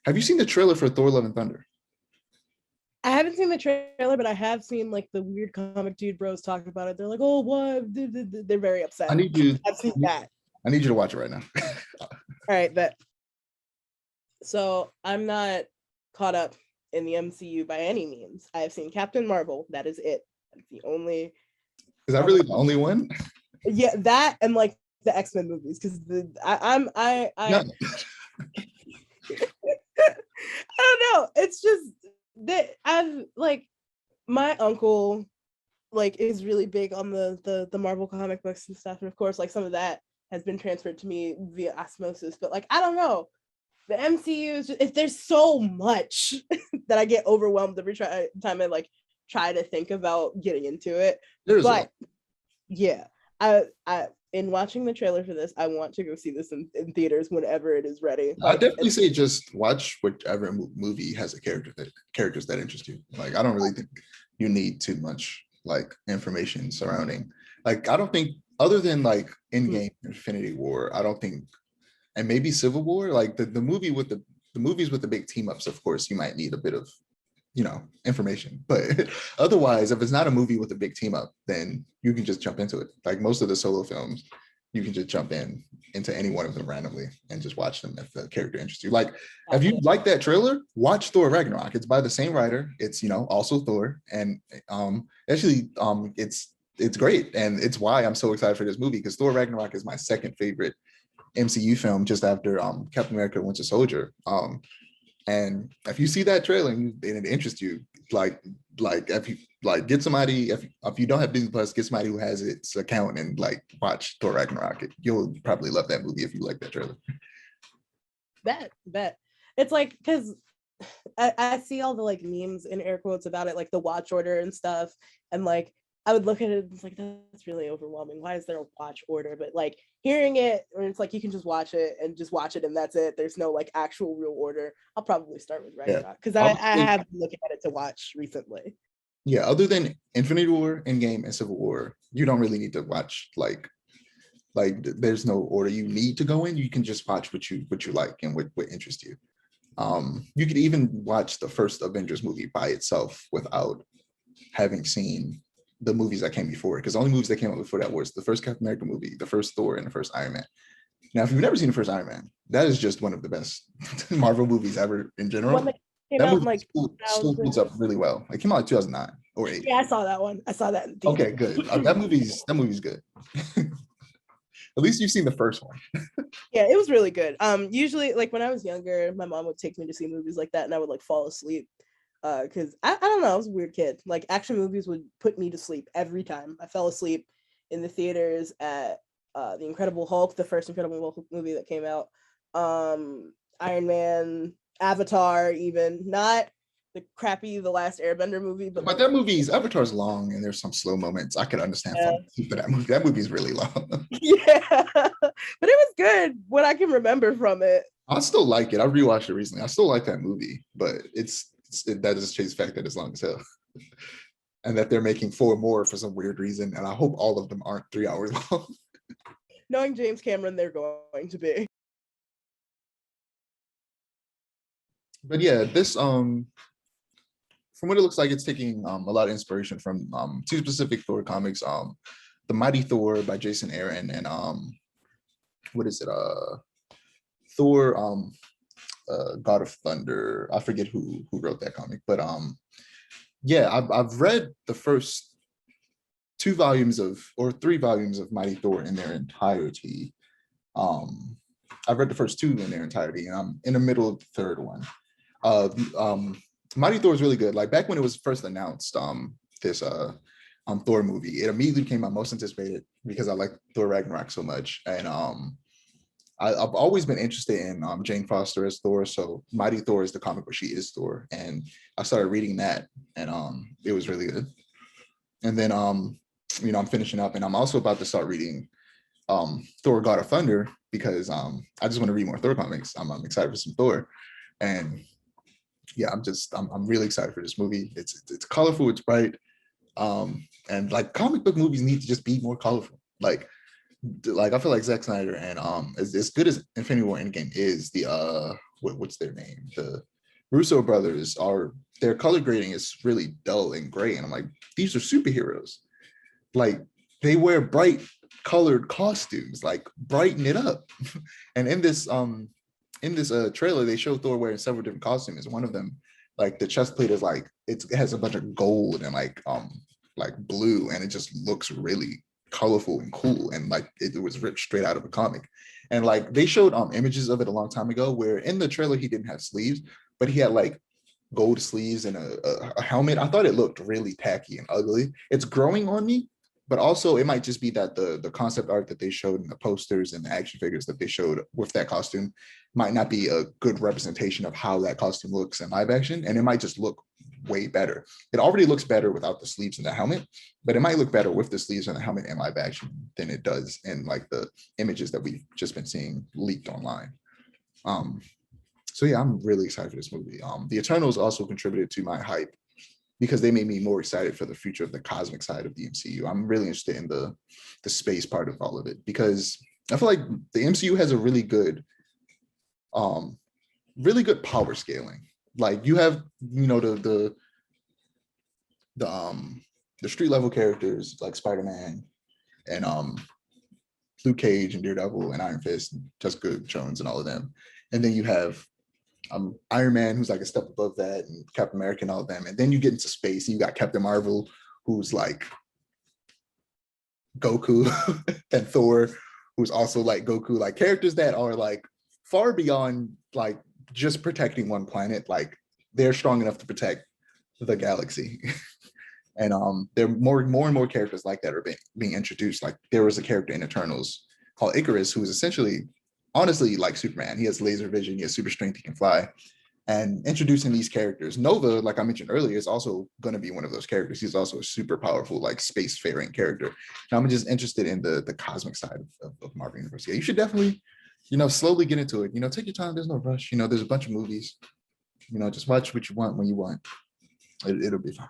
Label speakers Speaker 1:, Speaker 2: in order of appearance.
Speaker 1: Have you seen the trailer for Thor: Love and Thunder?
Speaker 2: I haven't seen the trailer, but I have seen like the weird comic dude bros talk about it. They're like, "Oh, what?" They're very
Speaker 1: I
Speaker 2: upset.
Speaker 1: need you.
Speaker 2: I've seen that.
Speaker 1: I need you to watch it right now.
Speaker 2: All right, but so I'm not caught up in the MCU by any means. I have seen Captain Marvel. That is it. That's the only.
Speaker 1: Is that really the only one?
Speaker 2: Yeah, that and like the X-Men movies because I
Speaker 1: No.
Speaker 2: I don't know. It's just that I've like my uncle like is really big on the Marvel comic books and stuff, and of course, like some of that has been transferred to me via osmosis. But like I don't know, the MCU is just, if there's so much that I get overwhelmed every time I like try to think about getting into it.
Speaker 1: There's
Speaker 2: But yeah, I in watching the trailer for this, I want to go see this in theaters whenever it is ready.
Speaker 1: I
Speaker 2: Like,
Speaker 1: definitely say just watch whichever movie has a characters that interest you. Like I don't really think you need too much like information surrounding. Like I don't think other than like Endgame, Infinity War, I don't think, and maybe Civil War, like the movie with the movies with the big team ups. Of course, you might need a bit of information, but otherwise, if it's not a movie with a big team up, then you can just jump into it. Like most of the solo films, you can just jump into any one of them randomly and just watch them if the character interests you. Like if you like that trailer, watch Thor Ragnarok. It's by the same writer. It's also Thor, and actually it's great, and it's why I'm so excited for this movie because Thor Ragnarok is my second favorite MCU film, just after Captain America: Winter Soldier. And if you see that trailer and it interests you, like if you like get somebody, if you don't have Disney Plus, get somebody who has its account and like watch Thor Ragnarok. You'll probably love that movie if you like that trailer.
Speaker 2: Bet. It's like because I see all the like memes in air quotes about it, like the watch order and stuff, and like I would look at it and it's like that's really overwhelming. Why is there a watch order? But like hearing it, or it's like you can just watch it and that's it. There's no like actual real order. I'll probably start with Ragnarok because I have been looking at it to watch recently.
Speaker 1: Yeah, other than Infinity War, Endgame, and Civil War, you don't really need to watch like there's no order you need to go in. You can just watch what you like and what interests you. You could even watch the first Avengers movie by itself without having seen the movies that came before it, because the only movies that came out before that was the first Captain America movie, the first Thor, and the first Iron Man. Now, if you've never seen the first Iron Man, that is just one of the best Marvel movies ever in general. That movie like still holds up really well. It came out in 2009 or 8.
Speaker 2: Yeah, I saw that one. I saw that.
Speaker 1: Okay, good. That movie's good. At least you've seen the first one.
Speaker 2: Yeah, it was really good. Usually, like when I was younger, my mom would take me to see movies like that, and I would like fall asleep. Because I don't know, I was a weird kid. Like action movies would put me to sleep every time. I fell asleep in the theaters at The Incredible Hulk, the first Incredible Hulk movie that came out. Iron Man, Avatar, even not the crappy The Last Airbender movie, but like,
Speaker 1: that movie's Avatar's long and there's some slow moments. I could understand for that movie. That movie's really long.
Speaker 2: Yeah, but it was good. What I can remember from it,
Speaker 1: I still like it. I rewatched it recently. I still like that movie, but that just changes the fact that it's long as hell. And that they're making 4 more for some weird reason. And I hope all of them aren't 3 hours long.
Speaker 2: Knowing James Cameron, they're going to be.
Speaker 1: But yeah, this from what it looks like, it's taking a lot of inspiration from 2 specific Thor comics. The Mighty Thor by Jason Aaron and what is it? Thor God of Thunder. I forget who wrote that comic, but yeah, I've read the first 2 volumes or 3 volumes of Mighty Thor in their entirety. I've read the first 2 in their entirety, and I'm in the middle of the 3rd one. Mighty Thor is really good. Like back when it was first announced, this Thor movie, it immediately became my most anticipated because I like Thor Ragnarok so much, and I've always been interested in Jane Foster as Thor. So Mighty Thor is the comic where she is Thor, and I started reading that, and it was really good. And then I'm finishing up, and I'm also about to start reading Thor: God of Thunder because I just want to read more Thor comics. I'm excited for some Thor, and yeah, I'm really excited for this movie. It's colorful, it's bright, and like comic book movies need to just be more colorful. Like I feel like Zack Snyder and as good as Infinity War Endgame is, the what's their name? The Russo brothers are, their color grading is really dull and gray. And I'm like, these are superheroes. Like they wear bright colored costumes, like brighten it up. And in this trailer, they show Thor wearing several different costumes. One of them, like the chest plate is like it has a bunch of gold and like blue, and it just looks really colorful and cool, and like it was ripped straight out of a comic. And like they showed images of it a long time ago where in the trailer he didn't have sleeves, but he had like gold sleeves and a helmet. I thought it looked really tacky and ugly. It's growing on me, but also it might just be that the concept art that they showed in the posters and the action figures that they showed with that costume might not be a good representation of how that costume looks in live action, and it might just look way better. It already looks better without the sleeves and the helmet, but it might look better with the sleeves and the helmet in live action than it does in like the images that we've just been seeing leaked online. So yeah, I'm really excited for this movie. The Eternals also contributed to my hype because they made me more excited for the future of the cosmic side of the MCU. I'm really interested in the space part of all of it because I feel like the MCU has a really good power scaling. Like you have, you know, the street level characters like Spider-Man and Luke Cage and Daredevil and Iron Fist and Jessica Jones and all of them. And then you have Iron Man, who's like a step above that, and Captain America and all of them. And then you get into space and you got Captain Marvel, who's like Goku, and Thor, who's also like Goku, like characters that are like far beyond like just protecting one planet. Like they're strong enough to protect the galaxy. And there are more and more characters like that are being introduced. Like there was a character in Eternals called Icarus, who is essentially, honestly, like Superman. He has laser vision, he has super strength, he can fly. And introducing these characters, Nova, like I mentioned earlier, is also going to be one of those characters. He's also a super powerful, like spacefaring character. And I'm just interested in the cosmic side of Marvel Universe. Yeah, you should definitely, you know, slowly get into it. You know, take your time. There's no rush. You know, there's a bunch of movies. You know, just watch what you want when you want. It'll be fine.